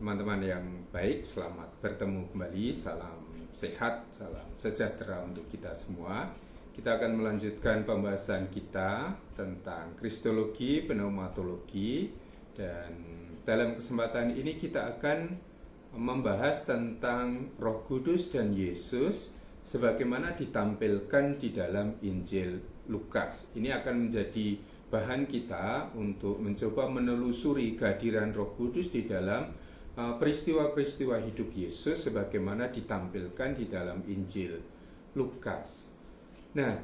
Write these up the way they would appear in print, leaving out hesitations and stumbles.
Teman-teman yang baik, selamat bertemu kembali. Salam sehat, salam sejahtera untuk kita semua. Kita akan melanjutkan pembahasan kita tentang kristologi, pneumatologi, dan dalam kesempatan ini kita akan membahas tentang Roh Kudus dan Yesus sebagaimana ditampilkan di dalam Injil Lukas. Ini akan menjadi bahan kita untuk mencoba menelusuri kehadiran Roh Kudus di dalam peristiwa-peristiwa hidup Yesus sebagaimana ditampilkan di dalam Injil Lukas. Nah,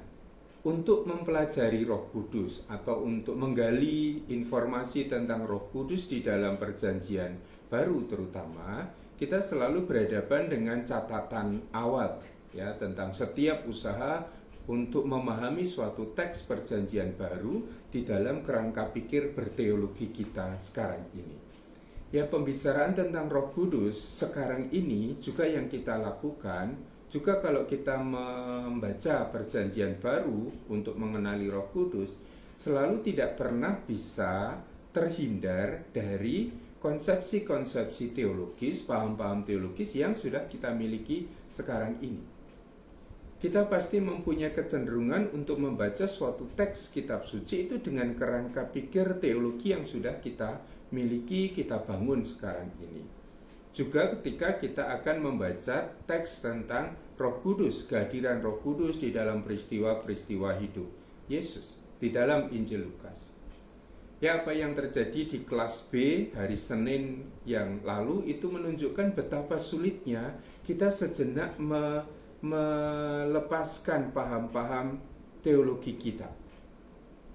untuk mempelajari Roh Kudus atau untuk menggali informasi tentang Roh Kudus di dalam Perjanjian Baru terutama, kita selalu berhadapan dengan catatan awal ya tentang setiap usaha untuk memahami suatu teks Perjanjian Baru di dalam kerangka pikir berteologi kita sekarang ini. Ya, pembicaraan tentang Roh Kudus sekarang ini juga yang kita lakukan, juga kalau kita membaca Perjanjian Baru untuk mengenali Roh Kudus, selalu tidak pernah bisa terhindar dari konsepsi-konsepsi teologis, paham-paham teologis yang sudah kita miliki sekarang ini. Kita pasti mempunyai kecenderungan untuk membaca suatu teks kitab suci itu dengan kerangka pikir teologi yang sudah kita miliki, kita bangun sekarang ini. Juga ketika kita akan membaca teks tentang Roh Kudus, kehadiran Roh Kudus di dalam peristiwa-peristiwa hidup Yesus, di dalam Injil Lukas. Ya, apa yang terjadi di kelas B hari Senin yang lalu itu menunjukkan betapa sulitnya kita sejenak melepaskan paham-paham teologi kita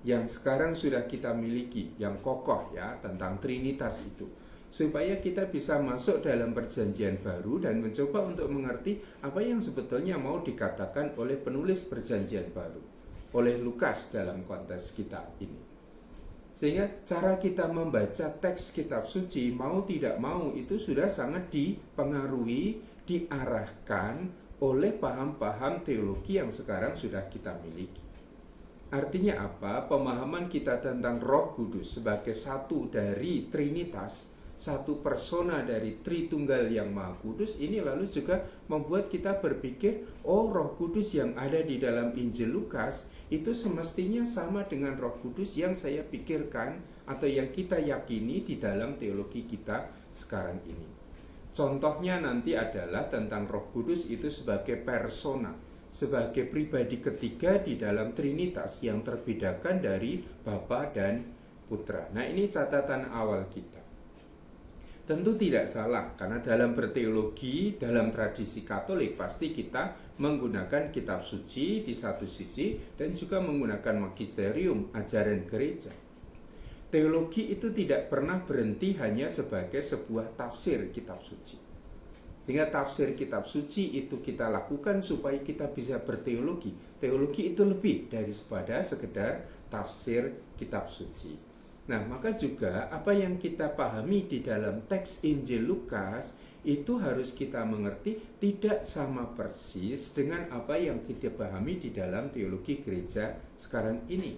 yang sekarang sudah kita miliki, yang kokoh ya tentang Trinitas itu, supaya kita bisa masuk dalam Perjanjian Baru dan mencoba untuk mengerti apa yang sebetulnya mau dikatakan oleh penulis Perjanjian Baru, oleh Lukas dalam konteks kita ini. Sehingga cara kita membaca teks kitab suci mau tidak mau itu sudah sangat dipengaruhi, diarahkan oleh paham-paham teologi yang sekarang sudah kita miliki. Artinya apa? Pemahaman kita tentang Roh Kudus sebagai satu dari Trinitas, satu persona dari Tritunggal yang Maha Kudus ini lalu juga membuat kita berpikir, oh, Roh Kudus yang ada di dalam Injil Lukas itu semestinya sama dengan Roh Kudus yang saya pikirkan atau yang kita yakini di dalam teologi kita sekarang ini. Contohnya nanti adalah tentang Roh Kudus itu sebagai persona, sebagai pribadi ketiga di dalam Trinitas yang terbedakan dari Bapa dan Putra. Nah, ini catatan awal kita. Tentu tidak salah, karena dalam berteologi, dalam tradisi Katolik pasti kita menggunakan kitab suci di satu sisi dan juga menggunakan magisterium, ajaran gereja. Teologi itu tidak pernah berhenti hanya sebagai sebuah tafsir kitab suci. Sehingga tafsir kitab suci itu kita lakukan supaya kita bisa berteologi. Teologi itu lebih daripada sekedar tafsir kitab suci. Nah, maka juga apa yang kita pahami di dalam teks Injil Lukas itu harus kita mengerti tidak sama persis dengan apa yang kita pahami di dalam teologi gereja sekarang ini.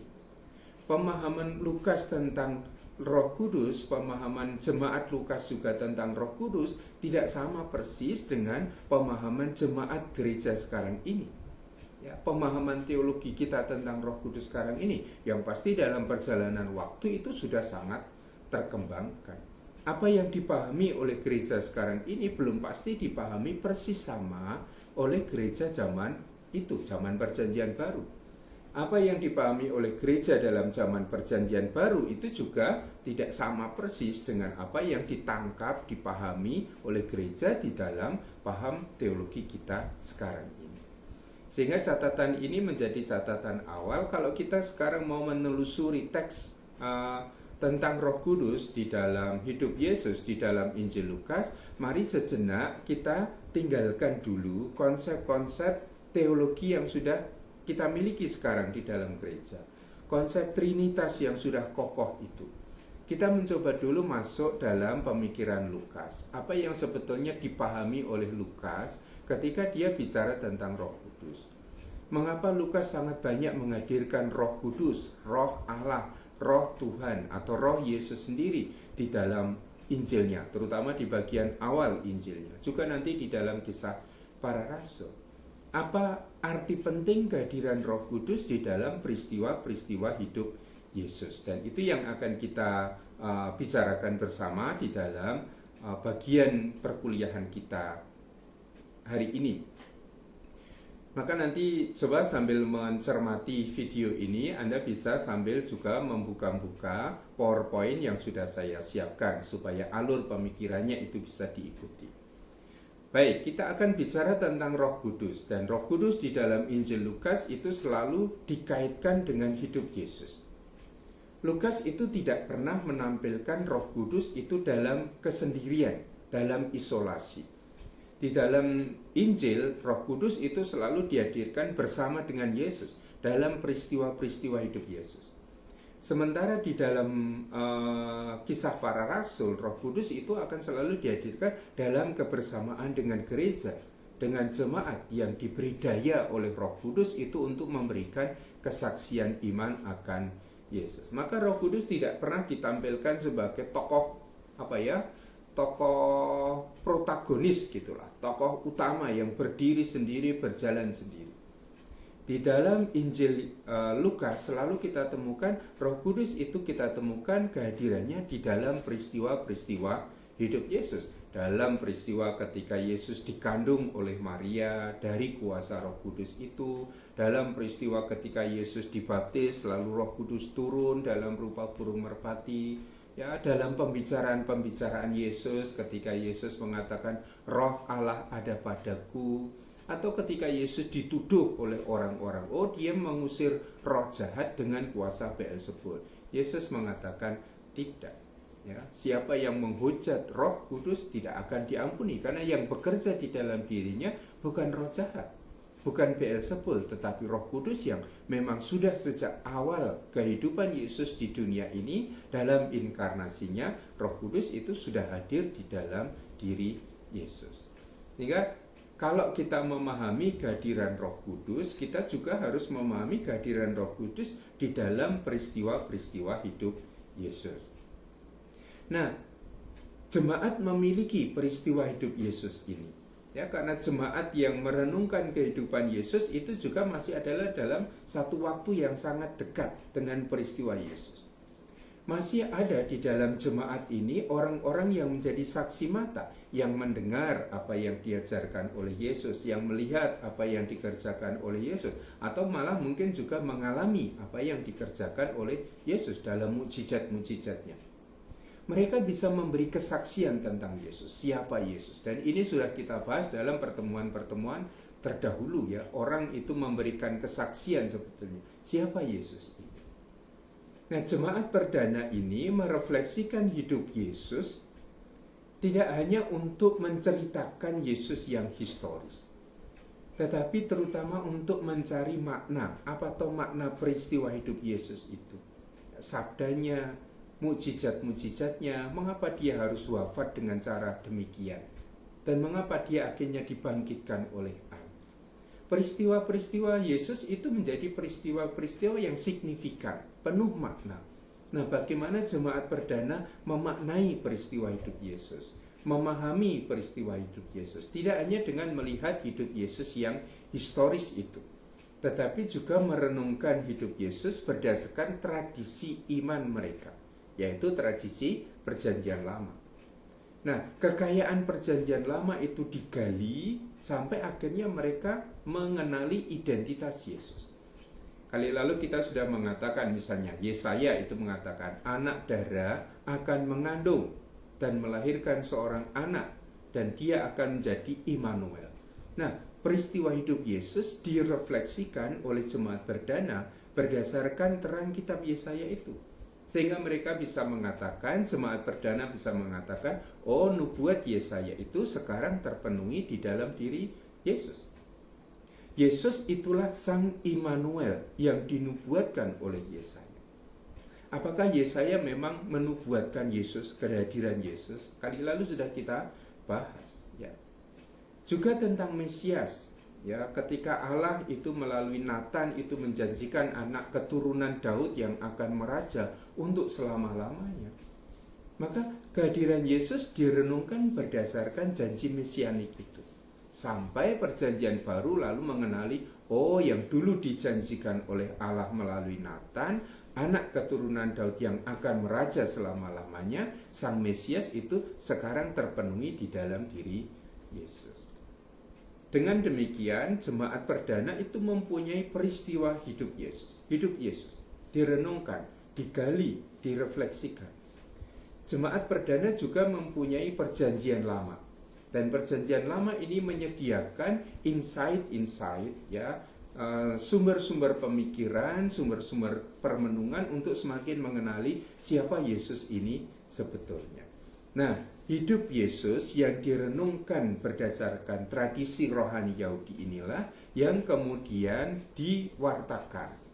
Pemahaman Lukas tentang Roh Kudus, pemahaman jemaat Lukas juga tentang Roh Kudus tidak sama persis dengan pemahaman jemaat gereja sekarang ini. Ya, pemahaman teologi kita tentang Roh Kudus sekarang ini yang pasti dalam perjalanan waktu itu sudah sangat terkembangkan. Apa yang dipahami oleh gereja sekarang ini belum pasti dipahami persis sama oleh gereja zaman itu, zaman Perjanjian Baru. Apa yang dipahami oleh gereja dalam zaman Perjanjian Baru itu juga tidak sama persis dengan apa yang ditangkap, dipahami oleh gereja di dalam paham teologi kita sekarang ini. Sehingga catatan ini menjadi catatan awal kalau kita sekarang mau menelusuri teks tentang Roh Kudus di dalam hidup Yesus di dalam Injil Lukas. Mari sejenak kita tinggalkan dulu konsep-konsep teologi yang sudah kita miliki sekarang di dalam gereja. Konsep Trinitas yang sudah kokoh itu. Kita mencoba dulu masuk dalam pemikiran Lukas. Apa yang sebetulnya dipahami oleh Lukas ketika dia bicara tentang Roh Kudus. Mengapa Lukas sangat banyak menghadirkan Roh Kudus, Roh Allah, Roh Tuhan atau Roh Yesus sendiri di dalam Injilnya, terutama di bagian awal Injilnya, juga nanti di dalam Kisah Para Rasul. Apa arti penting kehadiran Roh Kudus di dalam peristiwa-peristiwa hidup Yesus? Dan itu yang akan kita bicarakan bersama di dalam bagian perkuliahan kita hari ini. Maka nanti coba sambil mencermati video ini, Anda bisa sambil juga membuka-buka PowerPoint yang sudah saya siapkan supaya alur pemikirannya itu bisa diikuti. Baik, kita akan bicara tentang Roh Kudus, dan Roh Kudus di dalam Injil Lukas itu selalu dikaitkan dengan hidup Yesus. Lukas itu tidak pernah menampilkan Roh Kudus itu dalam kesendirian, dalam isolasi. Di dalam Injil, Roh Kudus itu selalu dihadirkan bersama dengan Yesus dalam peristiwa-peristiwa hidup Yesus. Sementara di dalam Kisah Para Rasul, Roh Kudus itu akan selalu dihadirkan dalam kebersamaan dengan gereja, dengan jemaat yang diberi daya oleh Roh Kudus itu untuk memberikan kesaksian iman akan Yesus. Maka Roh Kudus tidak pernah ditampilkan sebagai tokoh tokoh protagonis gitulah, tokoh utama yang berdiri sendiri, berjalan sendiri. Di dalam Injil Lukas selalu kita temukan Roh Kudus itu kita temukan kehadirannya di dalam peristiwa-peristiwa hidup Yesus. Dalam peristiwa ketika Yesus dikandung oleh Maria dari kuasa Roh Kudus itu, dalam peristiwa ketika Yesus dibaptis lalu Roh Kudus turun dalam rupa burung merpati. Ya, dalam pembicaraan Yesus ketika Yesus mengatakan Roh Allah ada padaku, atau ketika Yesus dituduh oleh orang-orang, dia mengusir roh jahat dengan kuasa Beelzebul. Yesus mengatakan tidak. Ya, siapa yang menghujat Roh Kudus tidak akan diampuni, karena yang bekerja di dalam dirinya bukan roh jahat, bukan Beelzebul, tetapi Roh Kudus yang memang sudah sejak awal kehidupan Yesus di dunia ini, dalam inkarnasinya, Roh Kudus itu sudah hadir di dalam diri Yesus. Sehingga kalau kita memahami kehadiran Roh Kudus, kita juga harus memahami kehadiran Roh Kudus di dalam peristiwa-peristiwa hidup Yesus. Nah, jemaat memiliki peristiwa hidup Yesus ini. Ya, karena jemaat yang merenungkan kehidupan Yesus itu juga masih adalah dalam satu waktu yang sangat dekat dengan peristiwa Yesus. Masih ada di dalam jemaat ini orang-orang yang menjadi saksi mata, yang mendengar apa yang diajarkan oleh Yesus, yang melihat apa yang dikerjakan oleh Yesus, atau malah mungkin juga mengalami apa yang dikerjakan oleh Yesus dalam mukjizat-mukjizatnya. Mereka bisa memberi kesaksian tentang Yesus, siapa Yesus. Dan ini sudah kita bahas dalam pertemuan-pertemuan terdahulu ya. Orang itu memberikan kesaksian sebetulnya, siapa Yesus ini. Nah, jemaat perdana ini merefleksikan hidup Yesus tidak hanya untuk menceritakan Yesus yang historis, tetapi terutama untuk mencari makna, apa toh makna peristiwa hidup Yesus itu. Sabdanya, mukjizat-mukjizatnya, mengapa dia harus wafat dengan cara demikian, dan mengapa dia akhirnya dibangkitkan oleh Allah. Peristiwa-peristiwa Yesus itu menjadi peristiwa-peristiwa yang signifikan, penuh makna. Nah, bagaimana jemaat perdana memaknai peristiwa hidup Yesus, memahami peristiwa hidup Yesus, tidak hanya dengan melihat hidup Yesus yang historis itu, tetapi juga merenungkan hidup Yesus berdasarkan tradisi iman mereka, yaitu tradisi Perjanjian Lama. Nah, kekayaan Perjanjian Lama itu digali sampai akhirnya mereka mengenali identitas Yesus. Kali lalu kita sudah mengatakan, misalnya Yesaya itu mengatakan anak dara akan mengandung dan melahirkan seorang anak, dan dia akan menjadi Immanuel. Nah, peristiwa hidup Yesus direfleksikan oleh jemaat perdana berdasarkan terang kitab Yesaya itu. Sehingga mereka bisa mengatakan, jemaat perdana bisa mengatakan, nubuat Yesaya itu sekarang terpenuhi di dalam diri Yesus. Yesus itulah Sang Immanuel yang dinubuatkan oleh Yesaya. Apakah Yesaya memang menubuatkan Yesus, kehadiran Yesus? Kali lalu sudah kita bahas ya. Juga tentang Mesias. Ya, ketika Allah itu melalui Nathan itu menjanjikan anak keturunan Daud yang akan meraja untuk selama-lamanya. Maka kehadiran Yesus direnungkan berdasarkan janji mesianik itu. Sampai perjanjian baru lalu mengenali, oh yang dulu dijanjikan oleh Allah melalui Nathan, anak keturunan Daud yang akan meraja selama-lamanya, Sang Mesias itu sekarang terpenuhi di dalam diri Yesus. Dengan demikian, jemaat perdana itu mempunyai peristiwa hidup Yesus. Hidup Yesus direnungkan, digali, direfleksikan. Jemaat perdana juga mempunyai perjanjian lama. Dan perjanjian lama ini menyediakan insight ya, sumber-sumber pemikiran, sumber-sumber permenungan untuk semakin mengenali siapa Yesus ini sebetulnya. Nah, hidup Yesus yang direnungkan berdasarkan tradisi rohani Yahudi inilah yang kemudian diwartakan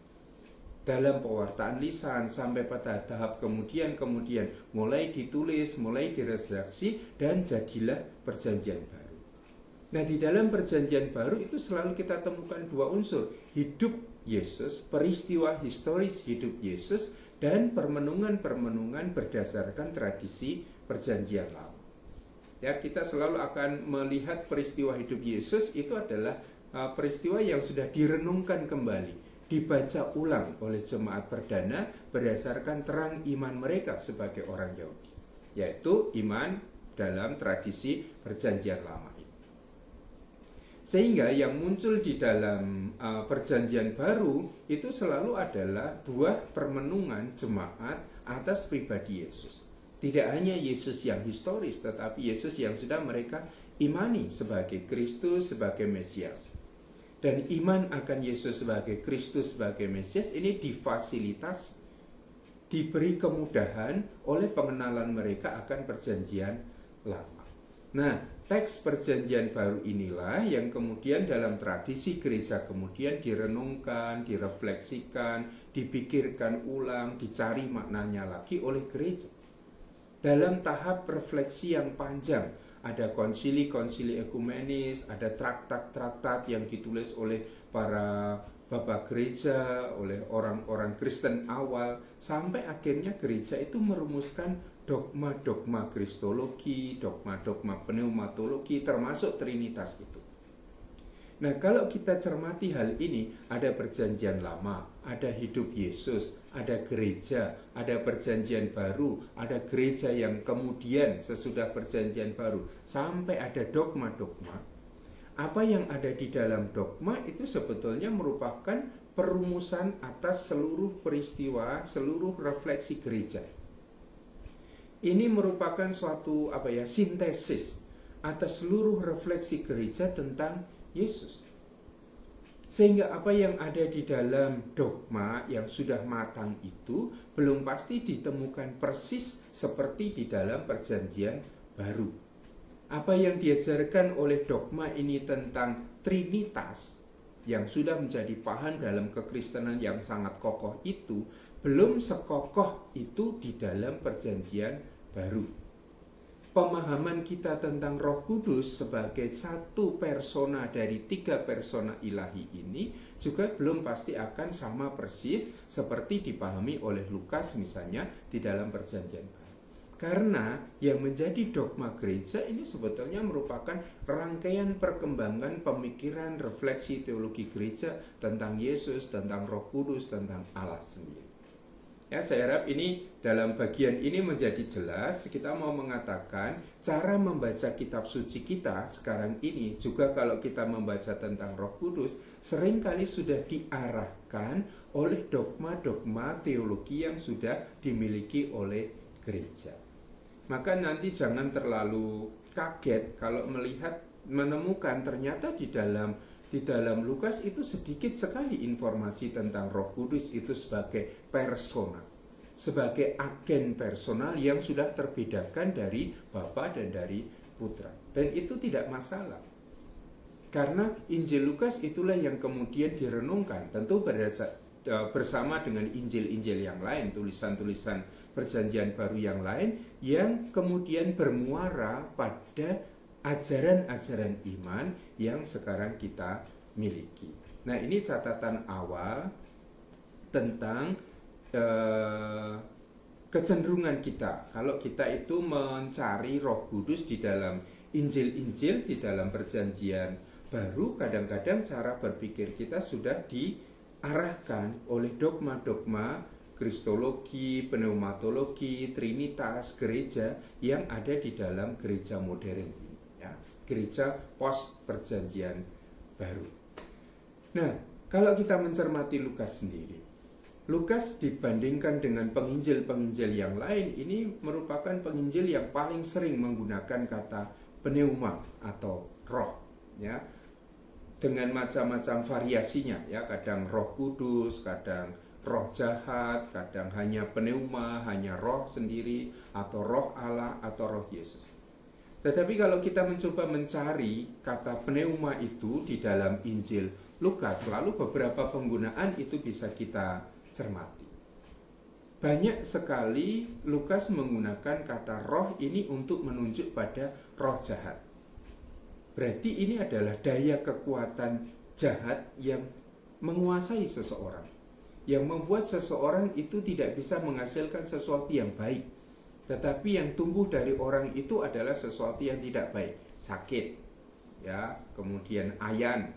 dalam pewartaan lisan sampai pada tahap kemudian mulai ditulis, mulai diredaksi, dan jadilah perjanjian baru. Nah, di dalam perjanjian baru itu selalu kita temukan dua unsur, hidup Yesus, peristiwa historis hidup Yesus, dan permenungan-permenungan berdasarkan tradisi perjanjian lama. Ya, kita selalu akan melihat peristiwa hidup Yesus itu adalah peristiwa yang sudah direnungkan kembali, dibaca ulang oleh jemaat perdana berdasarkan terang iman mereka sebagai orang Yahudi, yaitu iman dalam tradisi perjanjian lama ini. Sehingga yang muncul di dalam perjanjian baru itu selalu adalah buah permenungan jemaat atas pribadi Yesus. Tidak hanya Yesus yang historis, tetapi Yesus yang sudah mereka imani sebagai Kristus, sebagai Mesias. Dan iman akan Yesus sebagai Kristus, sebagai Mesias ini difasilitasi, diberi kemudahan oleh pengenalan mereka akan perjanjian lama. Nah, teks perjanjian baru inilah yang kemudian dalam tradisi gereja kemudian direnungkan, direfleksikan, dipikirkan ulang, dicari maknanya lagi oleh gereja. Dalam tahap refleksi yang panjang, ada konsili-konsili ekumenis, ada traktat-traktat yang ditulis oleh para bapak gereja, oleh orang-orang Kristen awal, sampai akhirnya gereja itu merumuskan dogma-dogma kristologi, dogma-dogma pneumatologi, termasuk Trinitas itu. Nah, kalau kita cermati hal ini, ada perjanjian lama, ada hidup Yesus, ada gereja, ada perjanjian baru, ada gereja yang kemudian sesudah perjanjian baru, sampai ada dogma-dogma. Apa yang ada di dalam dogma itu sebetulnya merupakan perumusan atas seluruh peristiwa, seluruh refleksi gereja. Ini merupakan suatu sintesis atas seluruh refleksi gereja tentang Yesus. Sehingga apa yang ada di dalam dogma yang sudah matang itu belum pasti ditemukan persis seperti di dalam perjanjian baru. Apa yang diajarkan oleh dogma ini tentang Trinitas yang sudah menjadi paham dalam kekristenan yang sangat kokoh itu belum sekokoh itu di dalam perjanjian baru. Pemahaman kita tentang Roh Kudus sebagai satu persona dari 3 persona ilahi ini juga belum pasti akan sama persis seperti dipahami oleh Lukas misalnya di dalam perjanjian baru. Karena yang menjadi dogma gereja ini sebetulnya merupakan rangkaian perkembangan pemikiran refleksi teologi gereja tentang Yesus, tentang Roh Kudus, tentang Allah sendiri. Ya, saya harap ini dalam bagian ini menjadi jelas. Kita mau mengatakan cara membaca kitab suci kita sekarang ini juga kalau kita membaca tentang Roh Kudus seringkali sudah diarahkan oleh dogma-dogma teologi yang sudah dimiliki oleh gereja. Maka nanti jangan terlalu kaget kalau menemukan ternyata di dalam Lukas itu sedikit sekali informasi tentang Roh Kudus itu sebagai persona, sebagai agen personal yang sudah terbedakan dari Bapa dan dari Putra. Dan itu tidak masalah. Karena Injil Lukas itulah yang kemudian direnungkan, tentu bersama dengan Injil-Injil yang lain, tulisan-tulisan perjanjian baru yang lain, yang kemudian bermuara pada ajaran-ajaran iman yang sekarang kita miliki. Nah, ini catatan awal tentang kecenderungan kita kalau kita itu mencari Roh Kudus di dalam Injil-Injil, di dalam perjanjian baru, kadang-kadang cara berpikir kita sudah diarahkan oleh dogma-dogma kristologi, pneumatologi, trinitas, gereja yang ada di dalam gereja modern ini, ya, gereja post perjanjian baru. Nah, kalau kita mencermati Lukas sendiri, Lukas dibandingkan dengan penginjil-penginjil yang lain, ini merupakan penginjil yang paling sering menggunakan kata pneuma atau roh, ya, dengan macam-macam variasinya, ya, kadang Roh Kudus, kadang roh jahat, kadang hanya pneuma, hanya roh sendiri, atau roh Allah, atau roh Yesus. Tetapi kalau kita mencoba mencari kata pneuma itu di dalam Injil Lukas, lalu beberapa penggunaan itu bisa kita cermati. Banyak sekali Lukas menggunakan kata roh ini untuk menunjuk pada roh jahat. Berarti ini adalah daya kekuatan jahat yang menguasai seseorang, yang membuat seseorang itu tidak bisa menghasilkan sesuatu yang baik, tetapi yang tumbuh dari orang itu adalah sesuatu yang tidak baik, sakit, ya, kemudian ayan,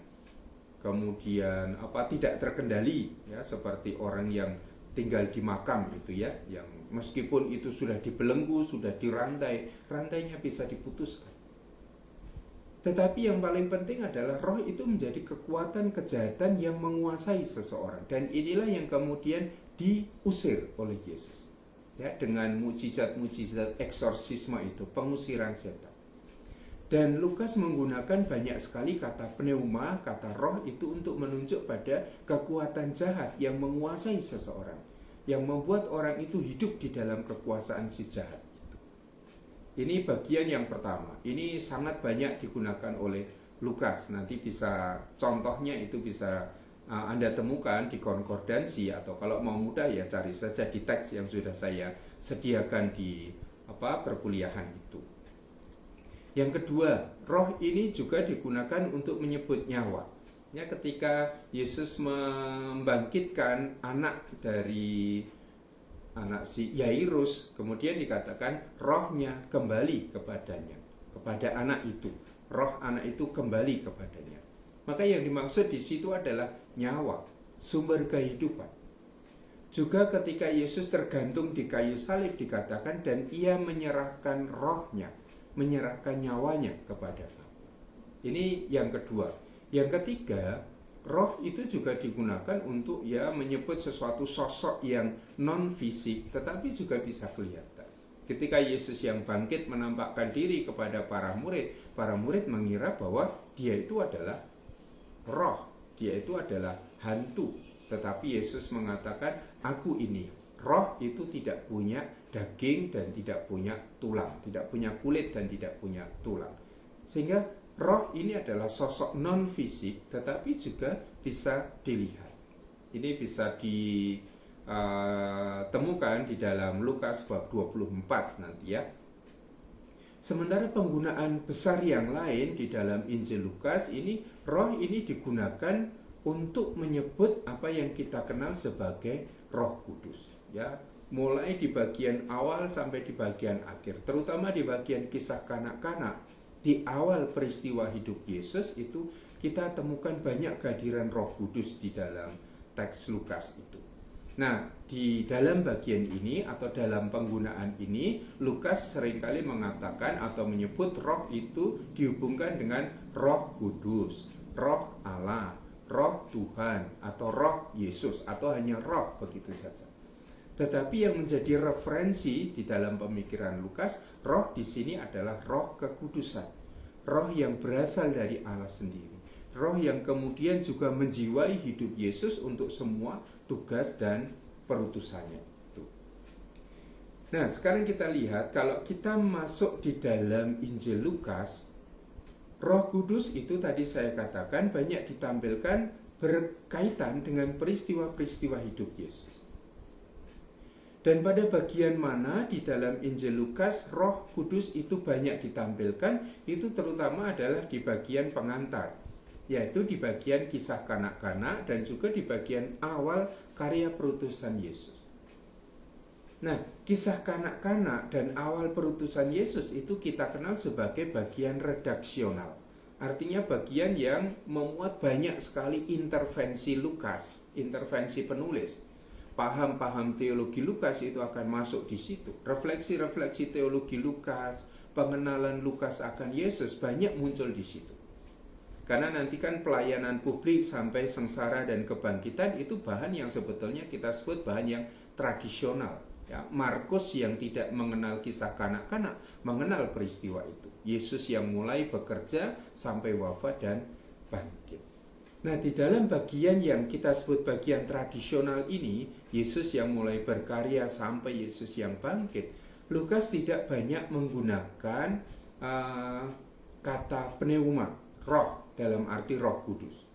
kemudian tidak terkendali, ya, seperti orang yang tinggal di makam itu, ya, yang meskipun itu sudah dibelenggu, sudah dirantai, rantainya bisa diputuskan. Tetapi yang paling penting adalah roh itu menjadi kekuatan kejahatan yang menguasai seseorang, dan inilah yang kemudian diusir oleh Yesus, ya, dengan mukjizat-mukjizat eksorsisme itu, pengusiran setan. Dan Lukas menggunakan banyak sekali kata pneuma, kata roh itu untuk menunjuk pada kekuatan jahat yang menguasai seseorang, yang membuat orang itu hidup di dalam kekuasaan si jahat itu. Ini bagian yang pertama. Ini sangat banyak digunakan oleh Lukas. Nanti bisa contohnya itu bisa Anda temukan di konkordansi, atau kalau mau mudah ya cari saja di teks yang sudah saya sediakan di perkuliahan itu. Yang kedua, roh ini juga digunakan untuk menyebut nyawa. Ya, ketika Yesus membangkitkan anak si Yairus, kemudian dikatakan rohnya kembali kepadanya, kepada anak itu. Roh anak itu kembali kepadanya. Maka yang dimaksud di situ adalah nyawa, sumber kehidupan. Juga ketika Yesus tergantung di kayu salib dikatakan dan ia menyerahkan rohnya, menyerahkan nyawanya kepada Bapa. Ini yang kedua. Yang ketiga, roh itu juga digunakan untuk menyebut sesuatu sosok yang non fisik tetapi juga bisa kelihatan. Ketika Yesus yang bangkit menampakkan diri kepada para murid mengira bahwa dia itu adalah roh, dia itu adalah hantu. Tetapi Yesus mengatakan, aku ini. Roh itu tidak punya daging dan tidak punya tulang, tidak punya kulit dan tidak punya tulang. Sehingga roh ini adalah sosok non fisik tetapi juga bisa dilihat. Ini bisa ditemukan di dalam Lukas bab 24 nanti, ya. Sementara penggunaan besar yang lain di dalam Injil Lukas ini, roh ini digunakan untuk menyebut apa yang kita kenal sebagai Roh Kudus, ya, mulai di bagian awal sampai di bagian akhir, terutama di bagian kisah kanak-kanak. Di awal peristiwa hidup Yesus itu kita temukan banyak kehadiran Roh Kudus di dalam teks Lukas itu. Nah, di dalam bagian ini atau dalam penggunaan ini, Lukas seringkali mengatakan atau menyebut roh itu dihubungkan dengan Roh Kudus, Roh Allah, Roh Tuhan, atau Roh Yesus, atau hanya roh begitu saja. Tetapi yang menjadi referensi di dalam pemikiran Lukas, roh di sini adalah roh kekudusan, roh yang berasal dari Allah sendiri, roh yang kemudian juga menjiwai hidup Yesus untuk semua tugas dan perutusannya itu. Nah, sekarang kita lihat kalau kita masuk di dalam Injil Lukas, Roh Kudus itu tadi saya katakan banyak ditampilkan berkaitan dengan peristiwa-peristiwa hidup Yesus. Dan pada bagian mana di dalam Injil Lukas Roh Kudus itu banyak ditampilkan, itu terutama adalah di bagian pengantar, yaitu di bagian kisah kanak-kanak dan juga di bagian awal karya perutusan Yesus. Nah, kisah kanak-kanak dan awal perutusan Yesus itu kita kenal sebagai bagian redaksional. Artinya bagian yang memuat banyak sekali intervensi Lukas, intervensi penulis. Paham-paham teologi Lukas itu akan masuk di situ. Refleksi-refleksi teologi Lukas, pengenalan Lukas akan Yesus banyak muncul di situ. Karena nanti kan pelayanan publik sampai sengsara dan kebangkitan itu bahan yang sebetulnya kita sebut bahan yang tradisional. Ya, Markus yang tidak mengenal kisah kanak-kanak mengenal peristiwa itu. Yesus yang mulai bekerja sampai wafat dan bangkit. Nah, di dalam bagian yang kita sebut bagian tradisional ini, Yesus yang mulai berkarya sampai Yesus yang bangkit, Lukas tidak banyak menggunakan kata pneuma, roh dalam arti Roh Kudus.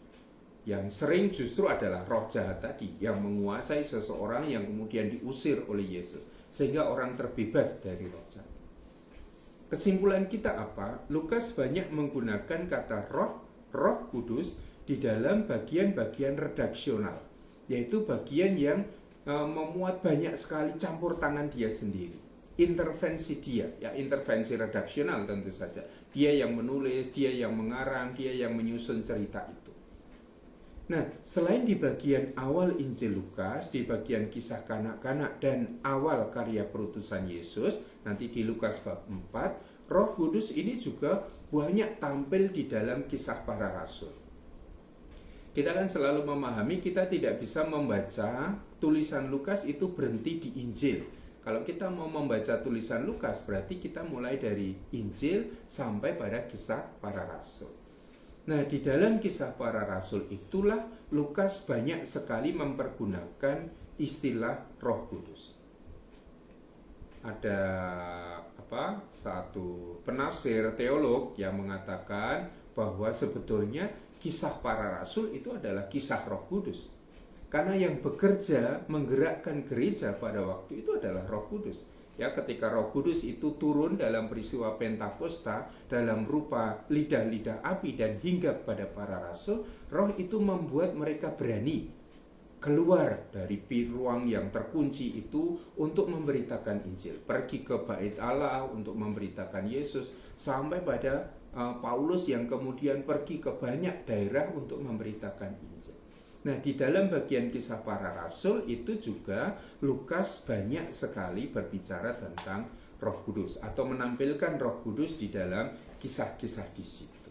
Yang sering justru adalah roh jahat tadi yang menguasai seseorang yang kemudian diusir oleh Yesus sehingga orang terbebas dari roh jahat. Kesimpulan kita apa? Lukas banyak menggunakan kata Roh Kudus di dalam bagian-bagian redaksional, yaitu bagian yang memuat banyak sekali campur tangan dia sendiri. Intervensi dia, ya intervensi redaksional tentu saja. Dia yang menulis, dia yang mengarang, dia yang menyusun cerita itu. Nah, selain di bagian awal Injil Lukas, di bagian kisah kanak-kanak dan awal karya perutusan Yesus, nanti di Lukas bab 4, Roh Kudus ini juga banyak tampil di dalam kisah para rasul. Kita kan selalu memahami kita tidak bisa membaca tulisan Lukas itu berhenti di Injil. Kalau kita mau membaca tulisan Lukas, berarti kita mulai dari Injil sampai pada kisah para rasul. Nah, di dalam kisah para rasul itulah Lukas banyak sekali mempergunakan istilah Roh Kudus. Ada satu penafsir teolog yang mengatakan bahwa sebetulnya kisah para rasul itu adalah kisah Roh Kudus. Karena yang bekerja menggerakkan gereja pada waktu itu adalah Roh Kudus. Ya, ketika Roh Kudus itu turun dalam peristiwa Pentakosta dalam rupa lidah-lidah api dan hinggap pada para rasul, Roh itu membuat mereka berani keluar dari ruang yang terkunci itu untuk memberitakan Injil. Pergi ke Bait Allah untuk memberitakan Yesus, sampai pada Paulus yang kemudian pergi ke banyak daerah untuk memberitakan Injil. Nah, di dalam bagian kisah para rasul itu juga Lukas banyak sekali berbicara tentang Roh Kudus atau menampilkan Roh Kudus di dalam kisah-kisah di situ.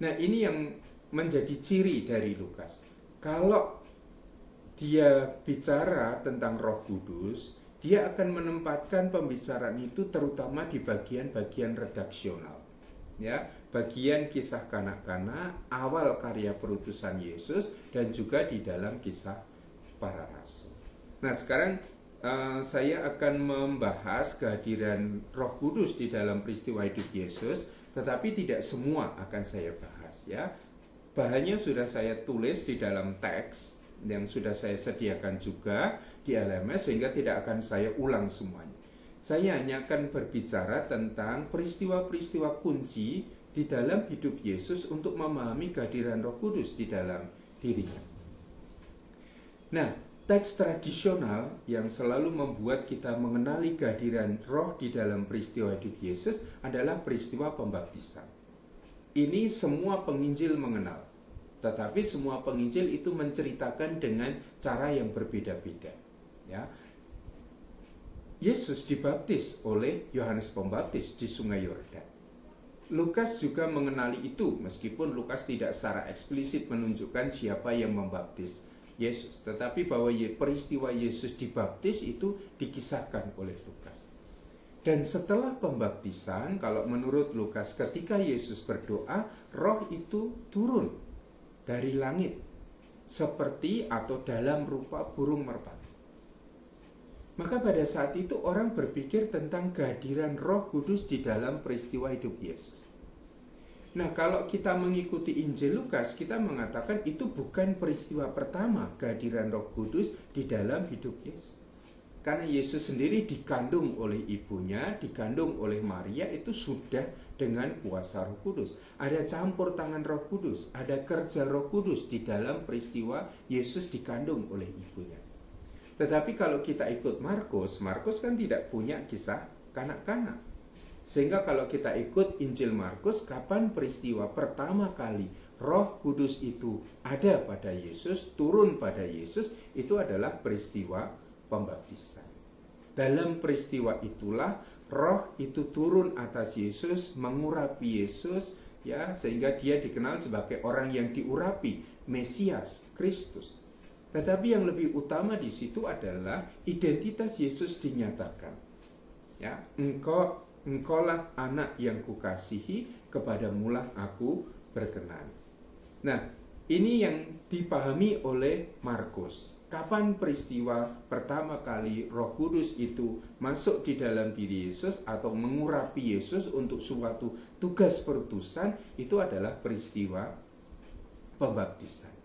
Nah, ini yang menjadi ciri dari Lukas. Kalau dia bicara tentang Roh Kudus, dia akan menempatkan pembicaraan itu terutama di bagian-bagian redaksional. Ya, bagian kisah kanak-kanak, awal karya perutusan Yesus, dan juga di dalam kisah para rasul. Nah, sekarang saya akan membahas kehadiran Roh Kudus di dalam peristiwa hidup Yesus, tetapi tidak semua akan saya bahas ya. Bahannya sudah saya tulis di dalam teks yang sudah saya sediakan juga di LMS sehingga tidak akan saya ulang semuanya. Saya hanya akan berbicara tentang peristiwa-peristiwa kunci di dalam hidup Yesus untuk memahami kehadiran Roh Kudus di dalam dirinya. Nah, teks tradisional yang selalu membuat kita mengenali kehadiran Roh di dalam peristiwa hidup Yesus adalah peristiwa pembaptisan. Ini semua penginjil mengenal, tetapi semua penginjil itu menceritakan dengan cara yang berbeda-beda. Ya, Yesus dibaptis oleh Yohanes Pembaptis di Sungai Yordan. Lukas juga mengenali itu, meskipun Lukas tidak secara eksplisit menunjukkan siapa yang membaptis Yesus, tetapi bahwa peristiwa Yesus dibaptis itu dikisahkan oleh Lukas. Dan setelah pembaptisan, kalau menurut Lukas, ketika Yesus berdoa, Roh itu turun dari langit seperti atau dalam rupa burung merpati. Maka pada saat itu orang berpikir tentang kehadiran Roh Kudus di dalam peristiwa hidup Yesus. Nah, kalau kita mengikuti Injil Lukas, kita mengatakan itu bukan peristiwa pertama kehadiran Roh Kudus di dalam hidup Yesus. Karena Yesus sendiri dikandung oleh ibunya, dikandung oleh Maria, itu sudah dengan kuasa Roh Kudus. Ada campur tangan Roh Kudus, ada kerja Roh Kudus di dalam peristiwa Yesus dikandung oleh ibunya. Tetapi kalau kita ikut Markus, Markus kan tidak punya kisah kanak-kanak. Sehingga kalau kita ikut Injil Markus, kapan peristiwa pertama kali Roh Kudus itu ada pada Yesus, turun pada Yesus, itu adalah peristiwa pembaptisan. Dalam peristiwa itulah Roh itu turun atas Yesus, mengurapi Yesus, ya, sehingga dia dikenal sebagai orang yang diurapi, Mesias, Kristus. Tetapi yang lebih utama di situ adalah identitas Yesus dinyatakan. Ya, engkaulah anak yang kukasihi, kepadamulah aku berkenan. Nah, ini yang dipahami oleh Markus. Kapan peristiwa pertama kali Roh Kudus itu masuk di dalam diri Yesus atau mengurapi Yesus untuk suatu tugas perutusan, itu adalah peristiwa pembaptisan.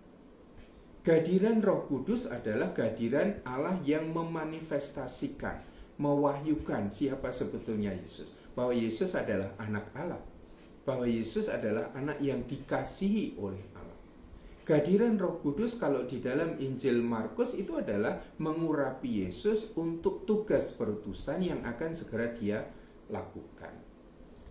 Kehadiran Roh Kudus adalah kehadiran Allah yang memanifestasikan, mewahyukan siapa sebetulnya Yesus. Bahwa Yesus adalah anak Allah. Bahwa Yesus adalah anak yang dikasihi oleh Allah. Kehadiran Roh Kudus kalau di dalam Injil Markus itu adalah mengurapi Yesus untuk tugas perutusan yang akan segera dia lakukan.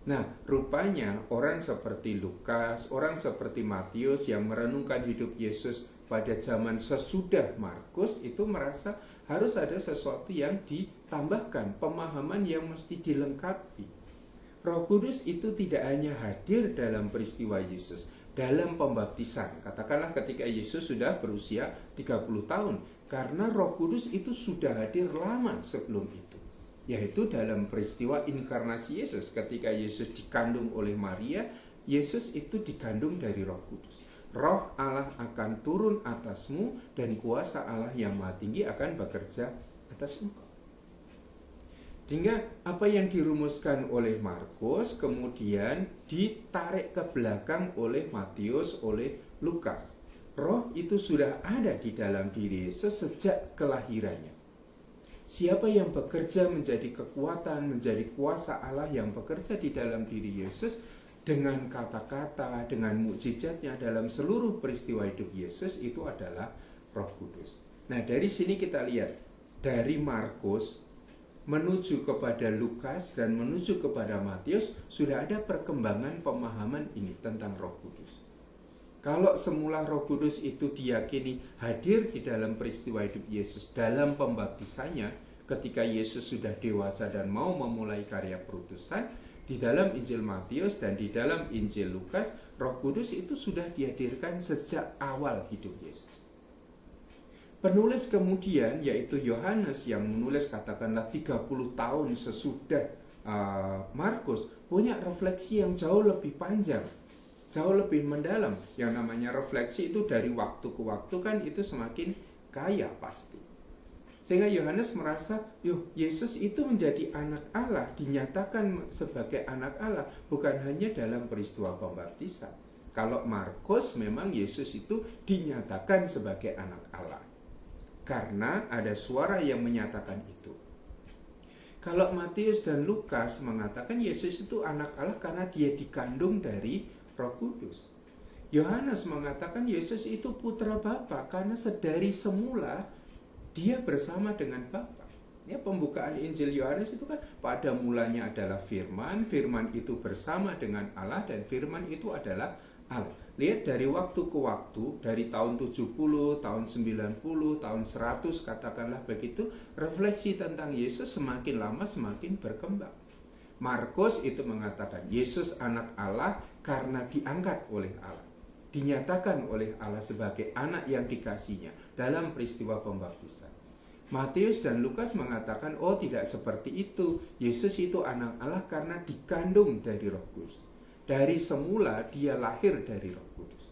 Nah, rupanya orang seperti Lukas, orang seperti Matius yang merenungkan hidup Yesus pada zaman sesudah Markus itu merasa harus ada sesuatu yang ditambahkan, pemahaman yang mesti dilengkapi. Roh Kudus itu tidak hanya hadir dalam peristiwa Yesus, dalam pembaptisan. Katakanlah ketika Yesus sudah berusia 30 tahun, karena Roh Kudus itu sudah hadir lama sebelum itu. Yaitu dalam peristiwa inkarnasi Yesus, ketika Yesus dikandung oleh Maria, Yesus itu dikandung dari Roh Kudus. Roh Allah akan turun atasmu dan kuasa Allah yang Maha Tinggi akan bekerja atas engkau. Sehingga apa yang dirumuskan oleh Markus kemudian ditarik ke belakang oleh Matius, oleh Lukas. Roh itu sudah ada di dalam diri Yesus sejak kelahirannya. Siapa yang bekerja menjadi kekuatan, menjadi kuasa Allah yang bekerja di dalam diri Yesus dengan kata-kata, dengan mukjizatnya dalam seluruh peristiwa hidup Yesus itu adalah Roh Kudus. Nah, dari sini kita lihat dari Markus menuju kepada Lukas dan menuju kepada Matius sudah ada perkembangan pemahaman ini tentang Roh Kudus. Kalau semula Roh Kudus itu diyakini hadir di dalam peristiwa hidup Yesus dalam pembaptisannya ketika Yesus sudah dewasa dan mau memulai karya perutusan, di dalam Injil Matius dan di dalam Injil Lukas, Roh Kudus itu sudah dihadirkan sejak awal hidup Yesus. Penulis kemudian yaitu Yohanes yang menulis katakanlah 30 tahun sesudah Markus punya refleksi yang jauh lebih panjang, jauh lebih mendalam. Yang namanya refleksi itu dari waktu ke waktu kan itu semakin kaya pasti. Sehingga Yohanes merasa, Yesus itu menjadi anak Allah, dinyatakan sebagai anak Allah, bukan hanya dalam peristiwa pembaptisan. Kalau Markus memang Yesus itu dinyatakan sebagai anak Allah. Karena ada suara yang menyatakan itu. Kalau Matius dan Lukas mengatakan Yesus itu anak Allah karena dia dikandung dari Roh Kudus. Yohanes mengatakan Yesus itu putra Bapa karena sedari semula dia bersama dengan Bapa. Ya, pembukaan Injil Yohanes itu kan pada mulanya adalah firman, firman itu bersama dengan Allah dan firman itu adalah Allah. Lihat dari waktu ke waktu, dari tahun 70, tahun 90, tahun 100 katakanlah begitu, refleksi tentang Yesus semakin lama semakin berkembang. Markus itu mengatakan Yesus anak Allah karena diangkat oleh Allah. Dinyatakan oleh Allah sebagai anak yang dikasihinya dalam peristiwa pembaptisan. Matius dan Lukas mengatakan, tidak seperti itu. Yesus itu anak Allah karena dikandung dari Roh Kudus. Dari semula dia lahir dari Roh Kudus.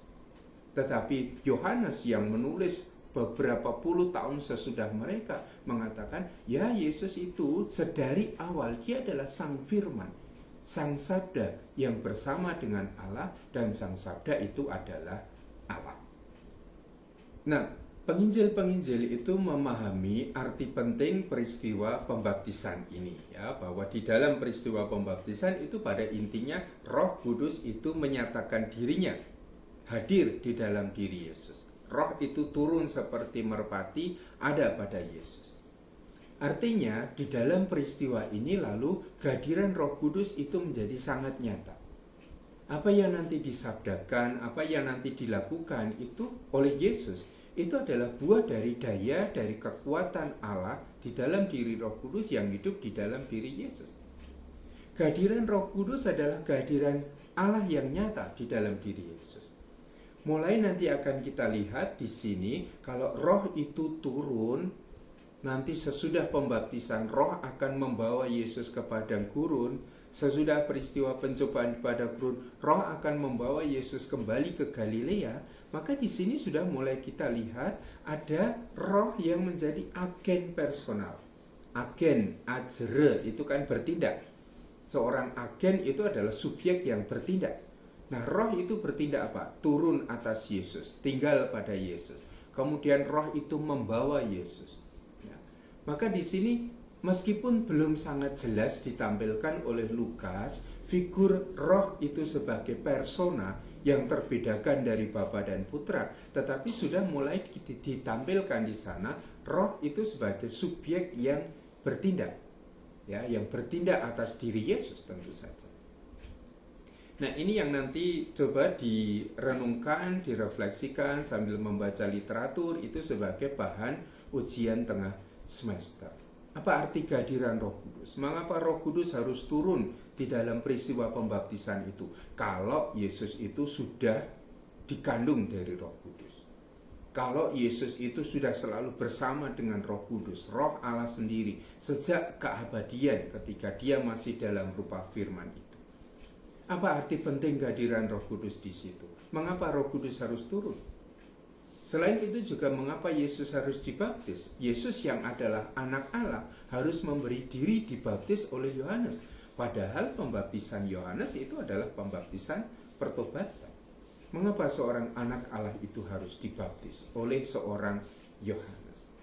Tetapi Yohanes yang menulis beberapa puluh tahun sesudah mereka mengatakan, ya Yesus itu sedari awal dia adalah Sang Firman, Sang Sabda yang bersama dengan Allah dan Sang Sabda itu adalah Allah. Nah, penginjil-penginjil itu memahami arti penting peristiwa pembaptisan ini, ya, bahwa di dalam peristiwa pembaptisan itu pada intinya Roh Kudus itu menyatakan dirinya hadir di dalam diri Yesus. Roh itu turun seperti merpati ada pada Yesus. Artinya di dalam peristiwa ini lalu kehadiran Roh Kudus itu menjadi sangat nyata. Apa yang nanti disabdakan, apa yang nanti dilakukan itu oleh Yesus, itu adalah buah dari daya, dari kekuatan Allah di dalam diri Roh Kudus yang hidup di dalam diri Yesus. Kehadiran Roh Kudus adalah kehadiran Allah yang nyata di dalam diri Yesus. Mulai nanti akan kita lihat di sini, kalau Roh itu turun, nanti sesudah pembaptisan Roh akan membawa Yesus ke padang gurun. Sesudah peristiwa pencobaan di padang gurun, Roh akan membawa Yesus kembali ke Galilea. Maka di sini sudah mulai kita lihat ada Roh yang menjadi agen personal. Agen, ajere, itu kan bertindak. Seorang agen itu adalah subjek yang bertindak. Nah, Roh itu bertindak apa? Turun atas Yesus, tinggal pada Yesus. Kemudian Roh itu membawa Yesus. Ya. Maka di sini meskipun belum sangat jelas ditampilkan oleh Lukas, figur Roh itu sebagai persona yang terbedakan dari Bapa dan Putra, tetapi sudah mulai ditampilkan di sana Roh itu sebagai subjek yang bertindak, ya, yang bertindak atas diri Yesus tentu saja. Nah, ini yang nanti coba direnungkan, direfleksikan sambil membaca literatur itu sebagai bahan ujian tengah semester. Apa arti kehadiran Roh Kudus? Mengapa Roh Kudus harus turun di dalam peristiwa pembaptisan itu? Kalau Yesus itu sudah dikandung dari Roh Kudus. Kalau Yesus itu sudah selalu bersama dengan Roh Kudus, Roh Allah sendiri, sejak keabadian ketika dia masih dalam rupa firman itu. Apa arti penting kehadiran Roh Kudus di situ? Mengapa Roh Kudus harus turun? Selain itu juga mengapa Yesus harus dibaptis? Yesus yang adalah anak Allah harus memberi diri dibaptis oleh Yohanes. Padahal pembaptisan Yohanes itu adalah pembaptisan pertobatan. Mengapa seorang anak Allah itu harus dibaptis oleh seorang Yohanes?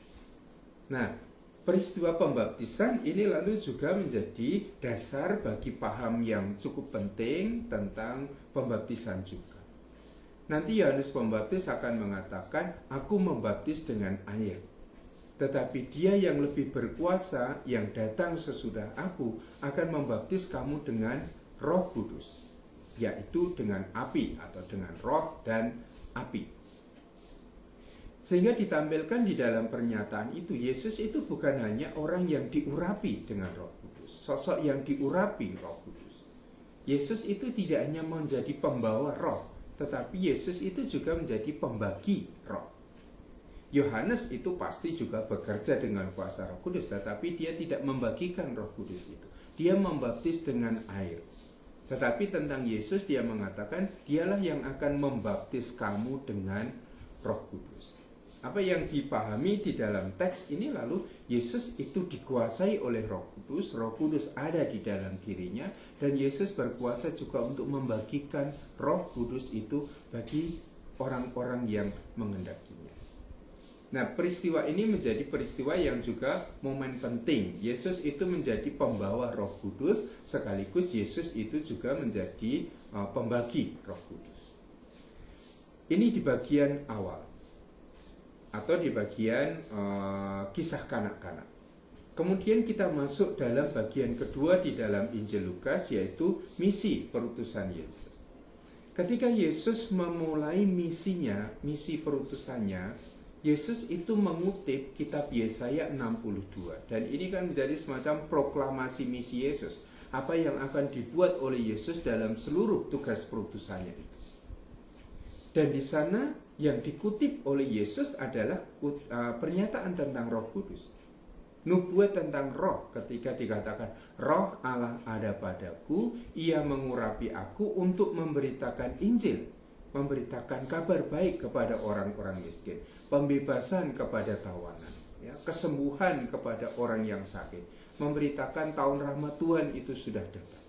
Nah, peristiwa pembaptisan ini lalu juga menjadi dasar bagi paham yang cukup penting tentang pembaptisan juga. Nanti Yohanes Pembaptis akan mengatakan, aku membaptis dengan air. Tetapi dia yang lebih berkuasa, yang datang sesudah aku, akan membaptis kamu dengan Roh Kudus, yaitu dengan api atau dengan roh dan api. Sehingga ditampilkan di dalam pernyataan itu, Yesus itu bukan hanya orang yang diurapi dengan Roh Kudus, sosok yang diurapi Roh Kudus. Yesus itu tidak hanya menjadi pembawa roh, tetapi Yesus itu juga menjadi pembagi roh. Yohanes itu pasti juga bekerja dengan kuasa Roh Kudus, tetapi dia tidak membagikan Roh Kudus itu. Dia membaptis dengan air. Tetapi tentang Yesus dia mengatakan, dialah yang akan membaptis kamu dengan Roh Kudus. Apa yang dipahami di dalam teks ini lalu Yesus itu dikuasai oleh Roh Kudus, Roh Kudus ada di dalam dirinya, dan Yesus berkuasa juga untuk membagikan Roh Kudus itu bagi orang-orang yang mengendakinya. Nah, peristiwa ini menjadi peristiwa yang juga momen penting. Yesus itu menjadi pembawa Roh Kudus, sekaligus Yesus itu juga menjadi pembagi Roh Kudus. Ini di bagian awal atau di bagian kisah kanak-kanak. Kemudian kita masuk dalam bagian kedua di dalam Injil Lukas, yaitu misi perutusan Yesus. Ketika Yesus memulai misinya, misi perutusannya, Yesus itu mengutip kitab Yesaya 62. Dan ini kan menjadi semacam proklamasi misi Yesus, apa yang akan dibuat oleh Yesus dalam seluruh tugas perutusannya itu. Dan di sana yang dikutip oleh Yesus adalah pernyataan tentang Roh Kudus. Nubuat tentang roh ketika dikatakan Roh Allah ada padaku, ia mengurapi aku untuk memberitakan Injil, memberitakan kabar baik kepada orang-orang miskin, pembebasan kepada tawanan, ya, kesembuhan kepada orang yang sakit, memberitakan tahun rahmat Tuhan itu sudah datang.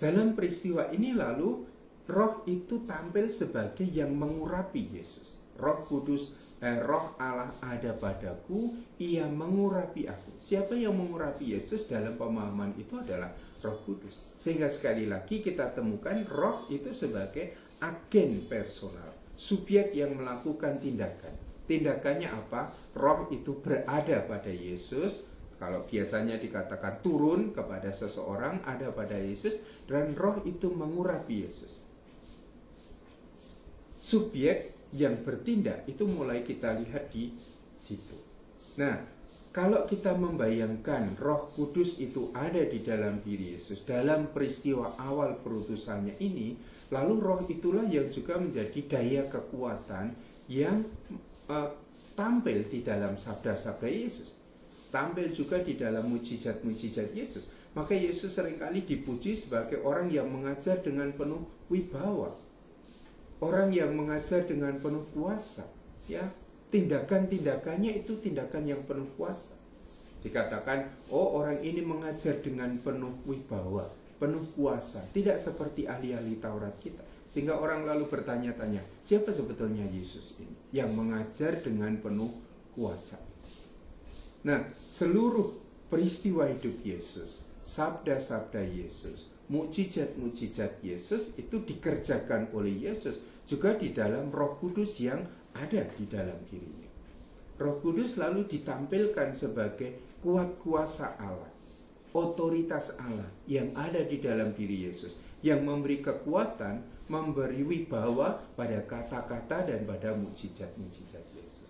Dalam peristiwa ini lalu Roh itu tampil sebagai yang mengurapi Yesus. Roh Kudus, Roh Allah ada padaku, ia mengurapi aku. Siapa yang mengurapi Yesus dalam pemahaman itu adalah Roh Kudus. Sehingga sekali lagi kita temukan roh itu sebagai agen personal, subjek yang melakukan tindakan. Tindakannya apa? Roh itu berada pada Yesus. Kalau biasanya dikatakan turun kepada seseorang, ada pada Yesus, dan roh itu mengurapi Yesus. Subjek yang bertindak itu mulai kita lihat di situ. Nah, kalau kita membayangkan Roh Kudus itu ada di dalam diri Yesus dalam peristiwa awal perutusannya ini, lalu roh itulah yang juga menjadi daya kekuatan yang tampil di dalam sabda-sabda Yesus, tampil juga di dalam mujizat-mujizat Yesus. Maka Yesus seringkali dipuji sebagai orang yang mengajar dengan penuh wibawa, orang yang mengajar dengan penuh kuasa, ya. Tindakan-tindakannya itu tindakan yang penuh kuasa. Dikatakan, oh orang ini mengajar dengan penuh wibawa, penuh kuasa, tidak seperti ahli-ahli Taurat kita. Sehingga orang lalu bertanya-tanya, siapa sebetulnya Yesus ini yang mengajar dengan penuh kuasa? Nah, seluruh peristiwa hidup Yesus, sabda-sabda Yesus, mukjizat-mukjizat Yesus itu dikerjakan oleh Yesus juga di dalam Roh Kudus yang ada di dalam dirinya. Roh Kudus lalu ditampilkan sebagai kuat kuasa Allah, otoritas Allah yang ada di dalam diri Yesus, yang memberi kekuatan, memberi wibawa pada kata-kata dan pada mukjizat-mukjizat Yesus.